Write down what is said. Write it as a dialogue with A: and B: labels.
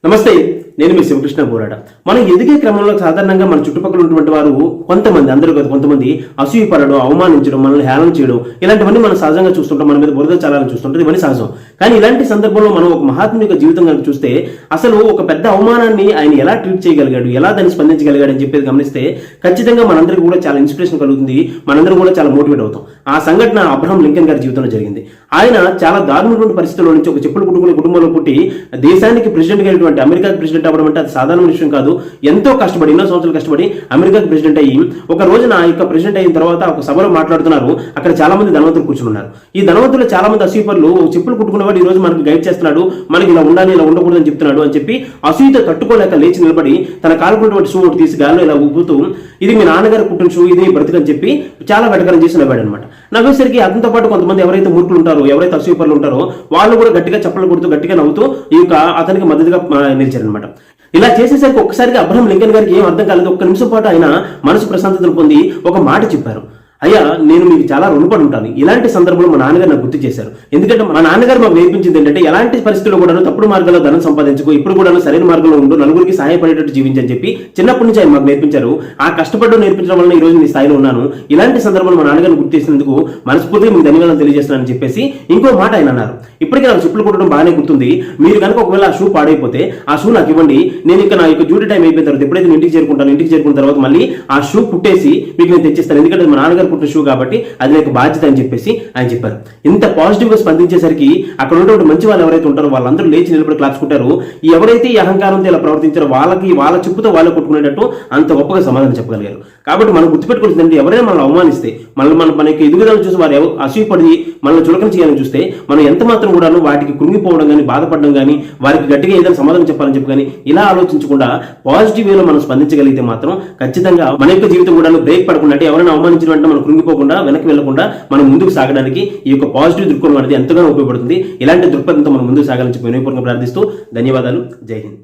A: నమస్తే, నేను మీ శివకృష్ణ పోరాట. మనం ఎదిగే క్రమంలో సాధారణంగా మన చుట్టుపక్కల ఉన్నటువంటి వారు కొంతమంది, అందరూ కాదు కొంతమంది అసూయపడడం, అవమానించడం, మనల్ని హేళన చేయడం, ఇలాంటివన్నీ మనం సహజంగా చూస్తుంటాం. మన మీద బురద చాలాలని చూస్తుంటాం. ఇవన్నీ సహజం. కానీ ఇలాంటి సందర్భంలో మనం ఒక మహాత్ముని యొక్క జీవితం కనుక చూస్తే అసలు ఒక పెద్ద అవమానాన్ని ఆయన ఎలా ట్రీట్ చేయగలిగాడు, ఎలా దాన్ని స్పందించగలిగాడు అని చెప్పేది గమనిస్తే ఖచ్చితంగా మనందరికీ కూడా చాలా ఇన్స్పిరేషన్ కలుగుతుంది. మనందరం కూడా చాలా మోటివేట్ అవుతాం. ఆ సంఘటన అబ్రహం లింకన్ గారి జీవితంలో జరిగింది. ఆయన చాలా దారుణమైనటువంటి పరిస్థితుల్లో నుంచి ఒక చెప్పులు కుట్టుకునే కుటుంబంలో పుట్టి దేశానికి ప్రెసిడెంట్ అయినటువంటి అమెరికాకి ప్రెసిడెంట్ అవ్వడం అంటే అది సాధారణ విషయం కాదు. ఎంతో కష్టపడి, ఎన్నో సంవత్సరాలు కష్టపడి అమెరికాకి ప్రెసిడెంట్ అయ్యి ఒక రోజున ఆ యొక్క ప్రెసిడెంట్ అయిన తర్వాత ఒక సభలో మాట్లాడుతున్నారు. అక్కడ చాలా మంది ధనవంతులు కూర్చున్నారు. ఈ ధనవంతులు చాలా మంది అసూయపరులు చెప్పులు కుట్టుకునేవాడు ఈ రోజు మనకి గైడ్ చేస్తున్నాడు, మనకి ఇలా ఉండాలి, ఇలా ఉండకూడదు అని చెప్తున్నాడు అని చెప్పి అసూయతో తట్టుకోలేక లేచి నిలబడి తన కాలుకున్నటువంటి షూ ఒకటి తీసి గాల్లో ఇలా ఊపుతూ ఇది మీ నాన్నగారు కుట్టిన షూ, ఇది బ్రతికని చెప్పి చాలా వెటకరం చేసి నవ్వాడు అనమాట. నవ్వేసరికి అతనితో పాటు కొంతమంది ఎవరైతే మూర్ఖులు ఉంటారో, ఎవరైతే అసూయపరులు ఉంటారో వాళ్ళు కూడా గట్టిగా చప్పలు కొడుతూ గట్టిగా నవ్వుతూ ఈ యొక్క అతనికి మద్దతుగా నిలిచారనమాట. ఇలా చేసేసరికి ఒక్కసారిగా అబ్రహం లింకన్ గారికి ఏం అర్థం కాలేదు. ఒక్క నిమిషం పాటు ఆయన మనసు ప్రశాంతతను పొంది ఒక మాట చెప్పారు. అయ్యా, నేను మీకు చాలా రుణపడి ఉంటాను. ఇలాంటి సందర్భంలో మా నాన్నగారు నాకు గుర్తు చేశారు. ఎందుకంటే మా నాన్నగారు మాకు నేర్పించింది ఏంటంటే ఎలాంటి పరిస్థితుల్లో కూడా తప్పుడు మార్గంలో ధనం సంపాదించుకో, ఇప్పుడు కూడా సరైన మార్గంలో ఉండు, నలుగురికి సహాయపడేటట్టు జీవించని చెప్పి చిన్నప్పటి నుంచి ఆయన మాకు నేర్పించారు. ఆ కష్టపడడం నేర్పించడం వల్ల ఈ రోజు మీ స్థాయిలో ఉన్నాను. ఇలాంటి సందర్భంలో మా నాన్నగారిని గుర్తు చేసినందుకు మనస్ఫూర్తిగా మీకు ధన్యవాదాలు తెలియజేస్తున్నానని చెప్పేసి ఇంకో మాట ఆయన అన్నారు. ఇప్పటికీ నాకు చెప్పులు కుట్టడం బాగానే గుర్తుంది. మీరు కనుక ఒకవేళ ఆ షూ పాడైపోతే ఆ షూ నాకు ఇవ్వండి. నేను ఇంకా నా యొక్క డ్యూటీ టైం అయిపోయిన తర్వాత ఎప్పుడైతే ఇంటికి చేరుకున్న తర్వాత మళ్ళీ ఆ షూ కుట్టేసి మీకు నేను తెచ్చిస్తాను. ఎందుకంటే మా నాన్నగారు కుట్టిన షూ కాబట్టి అది నాకు బాధ్యత అని చెప్పేసి ఆయన చెప్పారు. ఇంత పాజిటివ్ గా స్పందించేసరికి అక్కడ ఉన్నటువంటి మంచి వాళ్ళు ఎవరైతే ఉంటారో వాళ్ళందరూ లేచి నిలబడి క్లాప్స్ కొట్టారు. ఎవరైతే ఈ అహంకారంతో ఇలా ప్రవర్తించారో వాళ్ళకి వాళ్ళ చెప్పుతో వాళ్ళు కొట్టుకునేటట్టు అంత గొప్పగా సమాధానం చెప్పగలిగారు. కాబట్టి మనం గుర్తుపెట్టుకోవాల్సిందంటే ఎవరైనా మనల్ని అవమానిస్తే, మన యొక్క ఎదుగుదలను చూసి వారు అసూయపడి మనల్ని చులకన చేయాలని చూస్తే మనం ఎంత మాత్రం కూడా వాటికి కృంగిపోవడం కానీ, బాధపడడం కానీ, వారికి గట్టిగా ఏదైనా సమాధానం చెప్పాలని చెప్పి కానీ ఇలా ఆలోచించకుండా పాజిటివ్ వేలో మనం స్పందించగలిగితే మాత్రం ఖచ్చితంగా మన యొక్క జీవితం కూడా బ్రేక్ పడకుండా, అంటే ఎవరైనా అవమానించిన వెంటనే మనం కృంగిపోకుండా, వెనక్కి వెళ్లకుండా మనం ముందుకు సాగడానికి ఈ యొక్క పాజిటివ్ దృక్కోణం అనేది ఎంతగానో ఉపయోగపడుతుంది. ఇలాంటి దృక్పథంతో మనం ముందుకు సాగాలని చెప్పి వినయపూర్వకంగా ప్రార్థిస్తూ ధన్యవాదాలు. జై హింద్.